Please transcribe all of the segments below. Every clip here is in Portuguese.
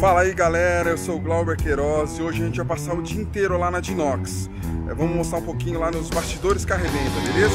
Fala aí galera, eu sou o Glauber Queiroz e hoje a gente vai passar o dia inteiro lá na Dinox. Vamos mostrar um pouquinho lá nos bastidores que arrebenta, beleza?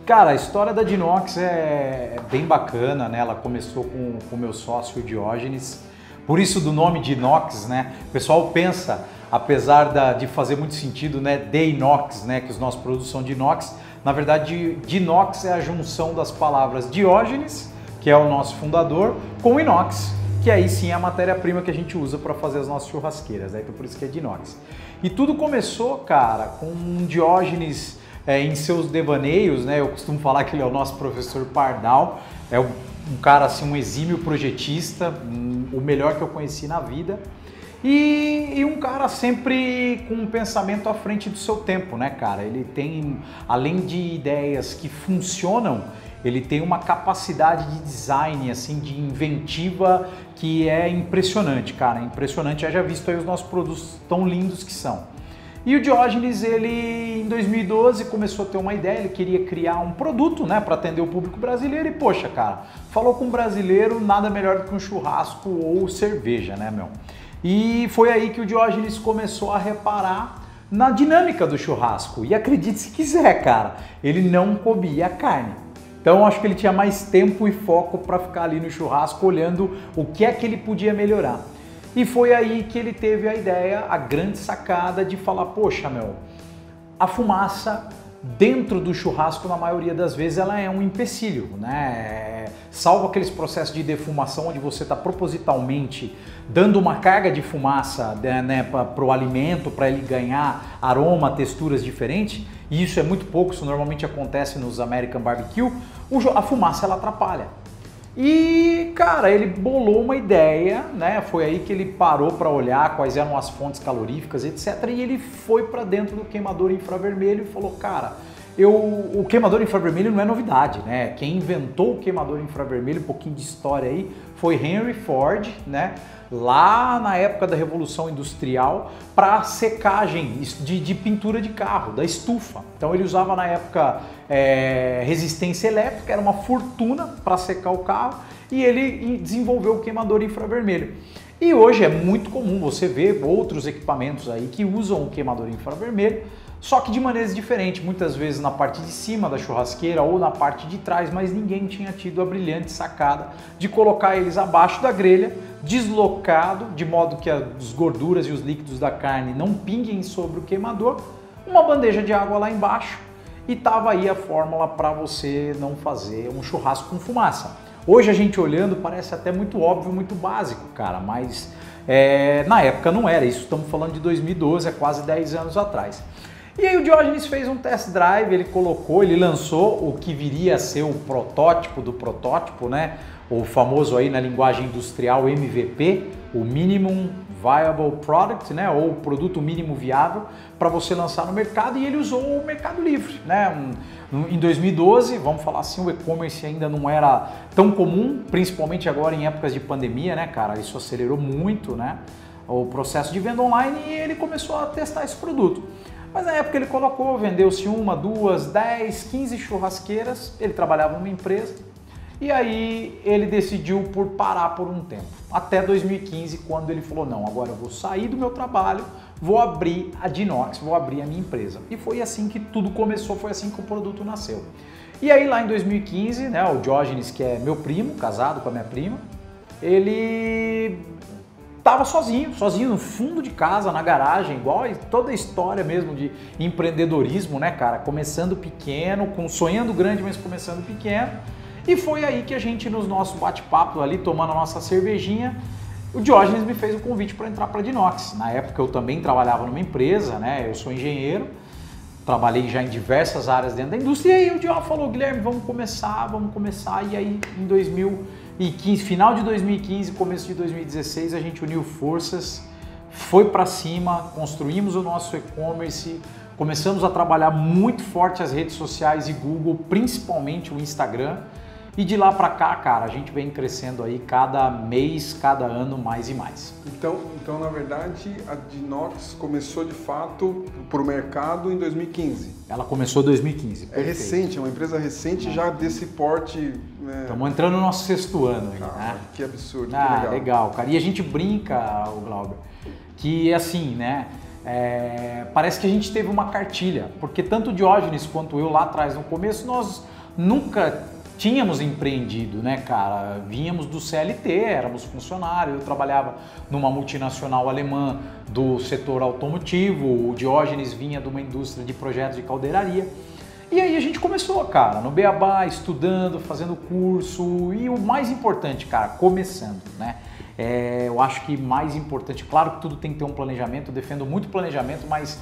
Cara, a história da Dinox é bem bacana, né? Ela começou com o meu sócio Diógenes, por isso do nome Dinox, né? O pessoal pensa, apesar de fazer muito sentido, né? De inox, né? Que os nossos produtos são de inox. Na verdade, Dinox é a junção das palavras Diógenes, que é o nosso fundador, com inox, que aí sim é a matéria-prima que a gente usa para fazer as nossas churrasqueiras, né? Então por isso que é Dinox. E tudo começou, cara, com um Diógenes em seus devaneios, né? Eu costumo falar que ele é o nosso professor Pardal, é um cara assim, um exímio projetista, o melhor que eu conheci na vida, e um cara sempre com um pensamento à frente do seu tempo, né, cara? Ele tem, além de ideias que funcionam, ele tem uma capacidade de design, assim, de inventiva que é impressionante, cara, impressionante. Eu já visto aí os nossos produtos tão lindos que são. E o Diógenes, ele em 2012 começou a ter uma ideia, ele queria criar um produto, né, para atender o público brasileiro e poxa, cara, falou com um brasileiro, nada melhor do que um churrasco ou cerveja, né, meu? E foi aí que o Diógenes começou a reparar na dinâmica do churrasco. E acredite se quiser, cara, ele não comia carne. Então acho que ele tinha mais tempo e foco para ficar ali no churrasco olhando o que é que ele podia melhorar. E foi aí que ele teve a ideia, a grande sacada de falar, poxa, meu, a fumaça dentro do churrasco, na maioria das vezes, ela é um empecilho, né? Salvo aqueles processos de defumação onde você está propositalmente dando uma carga de fumaça, né, para o alimento, para ele ganhar aroma, texturas diferentes, e isso é muito pouco, isso normalmente acontece nos American Barbecue, a fumaça ela atrapalha. E, cara, ele bolou uma ideia, né? Foi aí que ele parou para olhar quais eram as fontes caloríficas, etc. E ele foi para dentro do queimador infravermelho e falou, cara, o queimador infravermelho não é novidade, né? Quem inventou o queimador infravermelho, um pouquinho de história aí, foi Henry Ford, né? Lá na época da Revolução Industrial, para secagem de pintura de carro, da estufa. Então ele usava na época resistência elétrica, era uma fortuna para secar o carro, e ele desenvolveu o queimador infravermelho. E hoje é muito comum você ver outros equipamentos aí que usam o queimador infravermelho, só que de maneiras diferentes, muitas vezes na parte de cima da churrasqueira ou na parte de trás, mas ninguém tinha tido a brilhante sacada de colocar eles abaixo da grelha, deslocado, de modo que as gorduras e os líquidos da carne não pinguem sobre o queimador, uma bandeja de água lá embaixo, e tava aí a fórmula para você não fazer um churrasco com fumaça. Hoje a gente olhando parece até muito óbvio, muito básico, cara, mas na época não era, isso estamos falando de 2012, há quase 10 anos atrás. E aí o Diógenes fez um test drive, ele lançou o que viria a ser o protótipo do protótipo, né? O famoso aí na linguagem industrial MVP, o Minimum Viable Product, né? Ou produto mínimo viável para você lançar no mercado, e ele usou o Mercado Livre, né? Em 2012, vamos falar assim, o e-commerce ainda não era tão comum, principalmente agora em épocas de pandemia, né, cara? Isso acelerou muito, né? O processo de venda online, e ele começou a testar esse produto. Mas na época ele colocou, vendeu-se uma, duas, 10, 15 churrasqueiras, ele trabalhava numa empresa, e aí ele decidiu por parar por um tempo, até 2015, quando ele falou, não, agora eu vou sair do meu trabalho, vou abrir a Dinox, vou abrir a minha empresa. E foi assim que tudo começou, foi assim que o produto nasceu. E aí lá em 2015, né, o Diógenes, que é meu primo, casado com a minha prima, ele tava sozinho no fundo de casa, na garagem, igual toda a história mesmo de empreendedorismo, né, cara? Começando pequeno, sonhando grande, mas começando pequeno. E foi aí que a gente, nos nossos bate-papos ali, tomando a nossa cervejinha, o Diógenes me fez o convite para entrar para a Dinox. Na época eu também trabalhava numa empresa, né? Eu sou engenheiro, trabalhei já em diversas áreas dentro da indústria, e aí o Diógenes falou, Guilherme, vamos começar, e aí em 2015, final de 2015, começo de 2016, a gente uniu forças, foi para cima, construímos o nosso e-commerce, começamos a trabalhar muito forte as redes sociais e Google, principalmente o Instagram, E de lá para cá, cara, a gente vem crescendo aí cada mês, cada ano mais e mais. Então na verdade, a Dinox começou de fato para o mercado em 2015. Ela começou em 2015. É recente, é uma empresa recente já desse porte. Estamos entrando no nosso 6º ano aí, né? Que absurdo, que legal. Legal, cara. E a gente brinca, o Glauber, que assim, né? Parece que a gente teve uma cartilha, porque tanto o Diógenes quanto eu lá atrás no começo, nós nunca tínhamos empreendido, né, cara? Vínhamos do CLT, éramos funcionários, eu trabalhava numa multinacional alemã do setor automotivo, o Diógenes vinha de uma indústria de projetos de caldeiraria. E aí a gente começou, cara, no beabá, estudando, fazendo curso e o mais importante, cara, começando, né? Eu acho que mais importante, claro que tudo tem que ter um planejamento, eu defendo muito planejamento, mas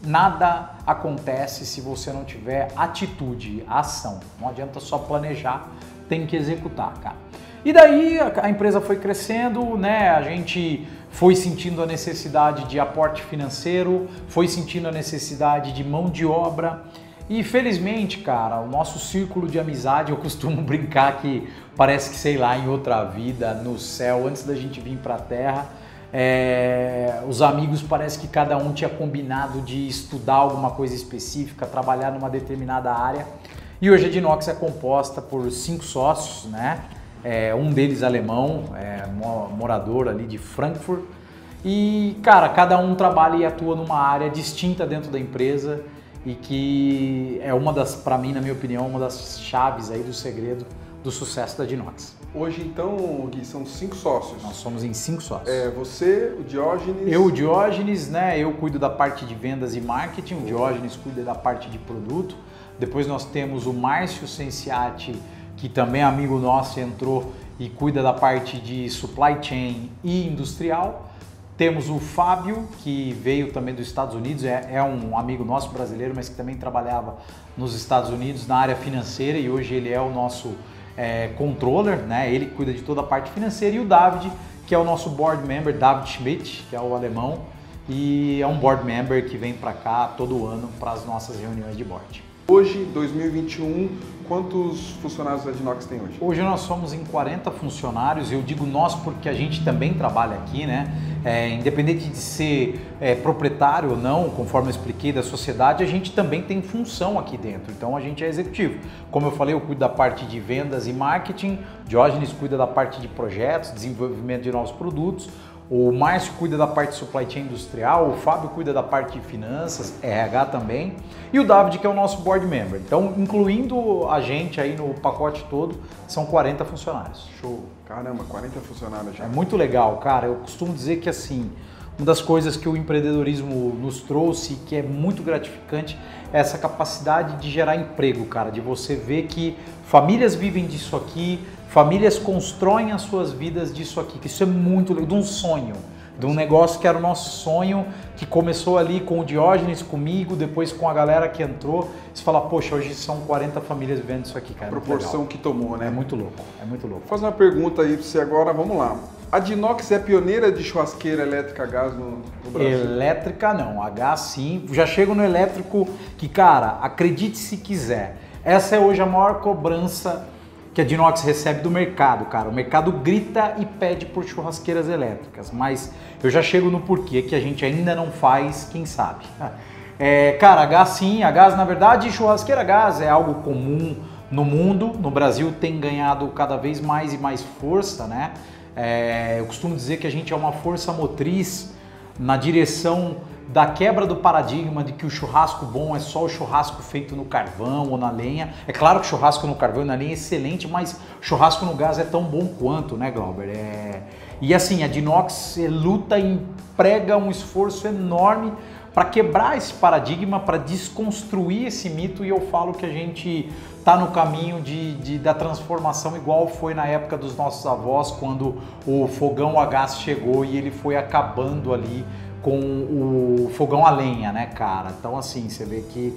nada acontece se você não tiver atitude, ação. Não adianta só planejar, tem que executar, cara. E daí a empresa foi crescendo, né? A gente foi sentindo a necessidade de aporte financeiro, foi sentindo a necessidade de mão de obra. E felizmente, cara, o nosso círculo de amizade, eu costumo brincar que parece que, sei lá, em outra vida, no céu, antes da gente vir pra Terra, os amigos parece que cada um tinha combinado de estudar alguma coisa específica, trabalhar numa determinada área. E hoje a Dinox é composta por 5 sócios, né? Um deles alemão, morador ali de Frankfurt. E, cara, cada um trabalha e atua numa área distinta dentro da empresa e que é uma das, para mim, na minha opinião, uma das chaves aí do segredo do sucesso da Dinox. Hoje, então, Gui, são 5 sócios. Nós somos em 5 sócios. Você, o Diógenes... Eu, o Diógenes, né? Eu cuido da parte de vendas e marketing, o Diógenes cuida da parte de produto. Depois nós temos o Márcio Senciati, que também é amigo nosso, entrou e cuida da parte de supply chain e industrial. Temos o Fábio, que veio também dos Estados Unidos, é um amigo nosso brasileiro, mas que também trabalhava nos Estados Unidos na área financeira e hoje ele é o nosso controller, né? Ele cuida de toda a parte financeira. E o David, que é o nosso board member, David Schmidt, que é o alemão, e é um board member que vem para cá todo ano para as nossas reuniões de board. Hoje, 2021, quantos funcionários a Dinox tem hoje? Hoje nós somos em 40 funcionários, eu digo nós porque a gente também trabalha aqui, né? Independente de ser proprietário ou não, conforme eu expliquei da sociedade, a gente também tem função aqui dentro, então a gente é executivo. Como eu falei, eu cuido da parte de vendas e marketing, Diógenes cuida da parte de projetos, desenvolvimento de novos produtos, o Márcio cuida da parte de supply chain industrial, o Fábio cuida da parte de finanças, RH também, e o David, que é o nosso board member. Então, incluindo a gente aí no pacote todo, são 40 funcionários. Show! Caramba, 40 funcionários já. É muito legal, cara. Eu costumo dizer que assim, uma das coisas que o empreendedorismo nos trouxe, que é muito gratificante, é essa capacidade de gerar emprego, cara, de você ver que famílias vivem disso aqui, famílias constroem as suas vidas disso aqui, que isso é muito legal, de um sonho, de um negócio que era o nosso sonho, que começou ali com o Diógenes, comigo, depois com a galera que entrou. Você fala, poxa, hoje são 40 famílias vivendo isso aqui, cara. A proporção que tomou, né? É muito louco, é muito louco. Vou fazer uma pergunta aí para você agora, vamos lá. A Dinox é pioneira de churrasqueira elétrica a gás no Brasil? Elétrica não, a gás sim. Já chego no elétrico que, cara, acredite se quiser, essa é hoje a maior cobrança que a Dinox recebe do mercado, cara. O mercado grita e pede por churrasqueiras elétricas, mas eu já chego no porquê que a gente ainda não faz, quem sabe. Cara, a gás sim, a gás na verdade, churrasqueira a gás é algo comum no mundo, no Brasil tem ganhado cada vez mais e mais força, né? Eu costumo dizer que a gente é uma força motriz na direção da quebra do paradigma de que o churrasco bom é só o churrasco feito no carvão ou na lenha. É claro que churrasco no carvão e na lenha é excelente, mas churrasco no gás é tão bom quanto, né, Glauber? E assim, a Dinox luta e emprega um esforço enorme para quebrar esse paradigma, para desconstruir esse mito, e eu falo que a gente está no caminho da transformação igual foi na época dos nossos avós, quando o fogão a gás chegou e ele foi acabando ali com o fogão a lenha, né, cara? Então assim, você vê que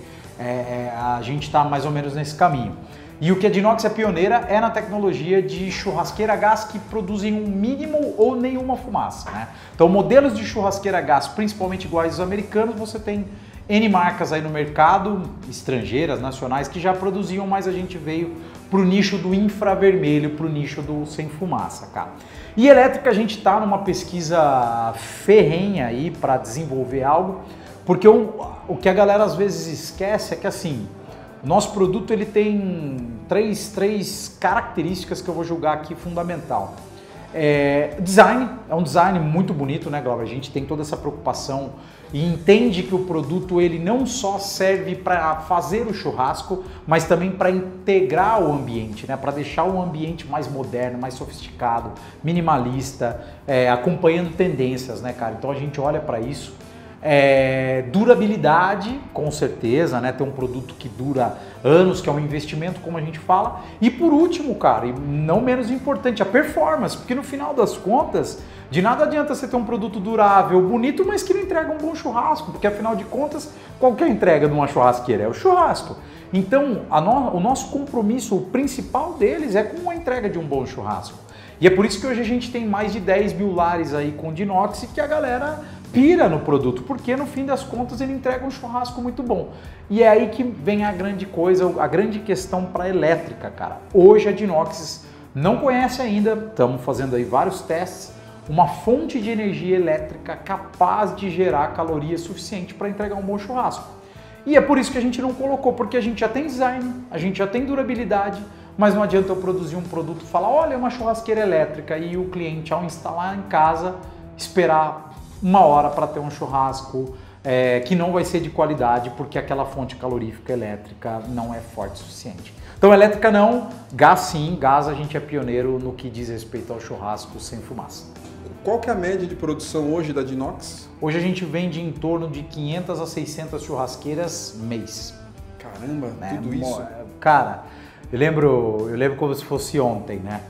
a gente está mais ou menos nesse caminho. E o que a Dinox é pioneira é na tecnologia de churrasqueira a gás que produzem um mínimo ou nenhuma fumaça, né? Então modelos de churrasqueira a gás, principalmente iguais aos americanos, você tem N marcas aí no mercado, estrangeiras, nacionais, que já produziam, mas a gente veio para o nicho do infravermelho, para o nicho do sem fumaça, cara. E elétrica a gente está numa pesquisa ferrenha aí para desenvolver algo, porque o que a galera às vezes esquece é que assim, nosso produto ele tem três características que eu vou julgar aqui fundamental. Design, é um design muito bonito, né, Glauber? A gente tem toda essa preocupação e entende que o produto ele não só serve para fazer o churrasco, mas também para integrar o ambiente, né? Para deixar o ambiente mais moderno, mais sofisticado, minimalista, acompanhando tendências, né, cara? Então a gente olha para isso. Durabilidade, com certeza, né? Ter um produto que dura anos, que é um investimento, como a gente fala. E por último, cara, e não menos importante, a performance, porque no final das contas, de nada adianta você ter um produto durável, bonito, mas que não entrega um bom churrasco, porque afinal de contas, qual que é a entrega de uma churrasqueira? É o churrasco. Então, o nosso compromisso, o principal deles é com a entrega de um bom churrasco. E é por isso que hoje a gente tem mais de 10 mil lares aí com de inox e que a galera pira no produto, porque no fim das contas ele entrega um churrasco muito bom. E é aí que vem a grande coisa, a grande questão para elétrica, cara. Hoje a de inox não conhece ainda, estamos fazendo aí vários testes, uma fonte de energia elétrica capaz de gerar caloria suficiente para entregar um bom churrasco. E é por isso que a gente não colocou, porque a gente já tem design, a gente já tem durabilidade, mas não adianta eu produzir um produto e falar, olha, é uma churrasqueira elétrica, e o cliente, ao instalar em casa, esperar uma hora para ter um churrasco que não vai ser de qualidade, porque aquela fonte calorífica elétrica não é forte o suficiente. Então elétrica não, gás sim, gás a gente é pioneiro no que diz respeito ao churrasco sem fumaça. Qual que é a média de produção hoje da de inox? Hoje a gente vende em torno de 500 a 600 churrasqueiras mês. Caramba, né? Tudo isso? Cara, eu lembro como se fosse ontem, né?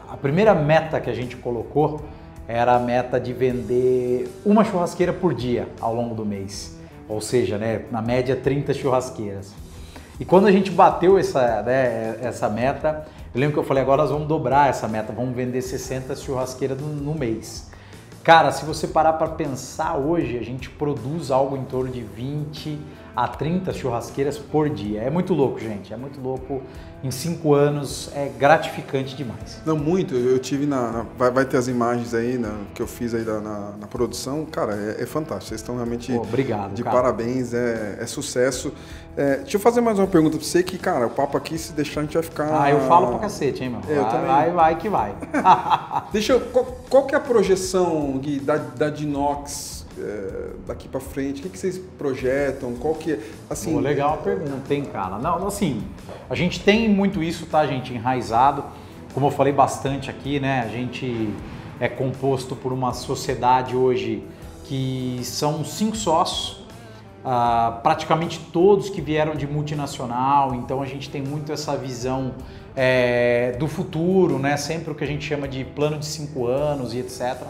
A primeira meta que a gente colocou era a meta de vender uma churrasqueira por dia ao longo do mês. Ou seja, né, na média 30 churrasqueiras. E quando a gente bateu essa meta, eu lembro que eu falei, agora nós vamos dobrar essa meta, vamos vender 60 churrasqueiras no mês. Cara, se você parar para pensar hoje, a gente produz algo em torno de 20 a 30 churrasqueiras por dia. É muito louco, gente, é muito louco. Em 5 anos é gratificante demais. Não, muito. Eu tive vai ter as imagens aí que eu fiz aí na produção. Cara, é fantástico. Vocês estão realmente obrigado, de cara. Parabéns, é sucesso. Deixa eu fazer mais uma pergunta pra você, que, cara, o papo aqui, se deixar, a gente vai ficar... eu falo pra cacete, hein, meu? Eu também. Vai que vai. Qual que é a projeção, Gui, da de inox daqui para frente? O que vocês projetam? Qual que é, assim... legal a pergunta, hein, cara? Não, assim, a gente tem muito isso, tá, gente, enraizado. Como eu falei bastante aqui, né, a gente é composto por uma sociedade hoje que são 5 sócios, praticamente todos que vieram de multinacional, então a gente tem muito essa visão do futuro, né, sempre o que a gente chama de plano de 5 anos e etc.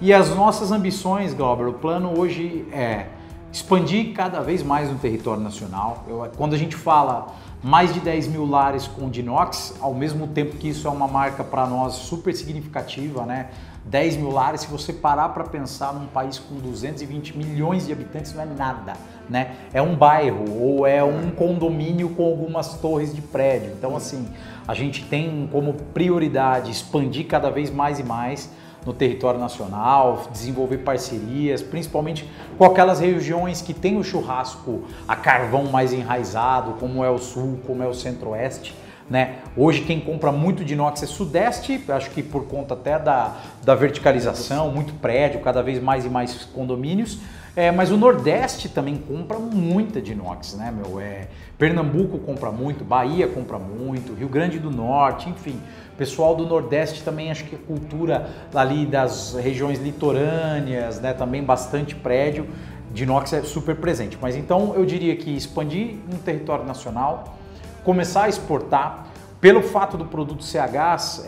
E as nossas ambições, Glauber, o plano hoje é expandir cada vez mais no território nacional. Quando a gente fala mais de 10 mil lares com de inox, ao mesmo tempo que isso é uma marca para nós super significativa, né? 10 mil lares, se você parar para pensar num país com 220 milhões de habitantes, não é nada, né? É um bairro ou é um condomínio com algumas torres de prédio. Então, assim, a gente tem como prioridade expandir cada vez mais e mais no território nacional, desenvolver parcerias, principalmente com aquelas regiões que tem o churrasco a carvão mais enraizado, como é o sul, como é o centro-oeste, né? Hoje quem compra muito de inox é sudeste, acho que por conta até da verticalização, muito prédio, cada vez mais e mais condomínios, mas o nordeste também compra muita de inox, né, meu? Pernambuco compra muito, Bahia compra muito, Rio Grande do Norte, enfim. O pessoal do Nordeste também, acho que a cultura ali das regiões litorâneas, né, também bastante prédio, de inox é super presente. Mas então eu diria que expandir no território nacional, começar a exportar, pelo fato do produto ser a gás,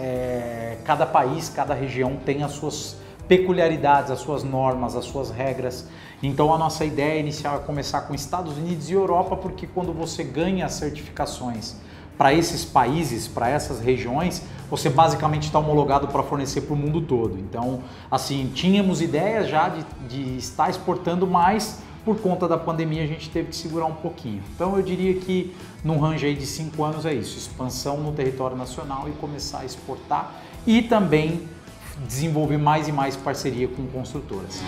cada país, cada região tem as suas peculiaridades, as suas normas, as suas regras. Então a nossa ideia inicial é começar com Estados Unidos e Europa, porque quando você ganha as certificações para esses países, para essas regiões, você basicamente está homologado para fornecer para o mundo todo. Então, assim, tínhamos ideias já de estar exportando, mas por conta da pandemia a gente teve que segurar um pouquinho. Então eu diria que num range aí de 5 anos é isso, expansão no território nacional e começar a exportar e também desenvolver mais e mais parceria com construtoras.